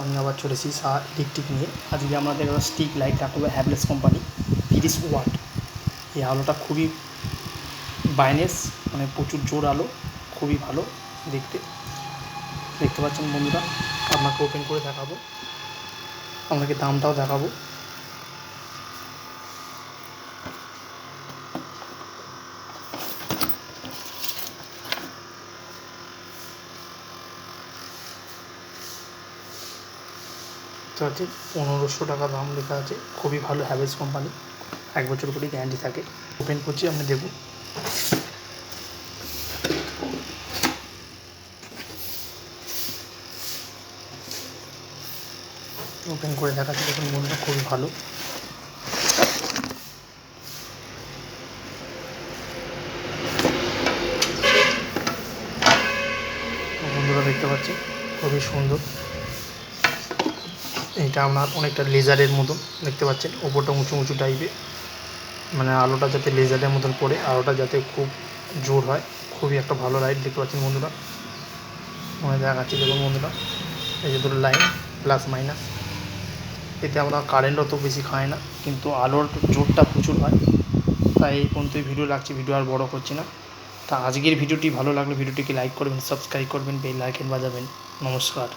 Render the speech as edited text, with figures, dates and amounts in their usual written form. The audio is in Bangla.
আমি আবার চলে এসেছি ইলেকট্রিক নিয়ে। আজকে আমাদের স্টিক লাইট দেখাবো হ্যাভেলস কোম্পানি 30 ওয়াট। এই আলোটা খুবই ব্রাইটনেস, মানে প্রচুর জোর আলো, খুবই ভালো দেখতে পাচ্ছেন বন্ধুরা। আপনাকে ওপেন করে দেখাবো, আপনাকে দামটাও দেখাবো। তো আছে 1500 টাকা দাম লেখা আছে। খুবই ভালো হ্যাভেলস কোম্পানি, 1 বছর করে গ্যারান্টি থাকে। ওপেন করছি, আপনি দেখুন। ওপেন করে দেখাচ্ছি, দেখুন বন্ধুরা, খুবই ভালো। বন্ধুরা দেখতে পাচ্ছেন, খুবই সুন্দর। এটা আপনার অনেকটা লেজারের মতন দেখতে পাচ্ছেন, ওপরটা উঁচু উঁচু টাইপের, মানে আলোটা যাতে লেজারের মতন পড়ে, আলোটা যাতে খুব জোর হয়। খুবই একটা ভালো লাইট দেখতে পাচ্ছেন বন্ধুরা। মানে দেখাচ্ছি, দেখুন বন্ধুরা, এই যে দুটো লাইন প্লাস মাইনাস। এতে আমরা কারেন্ট অত বেশি খায় না, কিন্তু আলোর জোরটা প্রচুর হয়। তাই এই পর্যন্তই ভিডিও লাগছে, ভিডিও আর বড় করছি না। তা আজকের ভিডিওটি ভালো লাগলে ভিডিওটিকে লাইক করবেন, সাবস্ক্রাইব করবেন, বেল আইকন বাজাবেন। নমস্কার।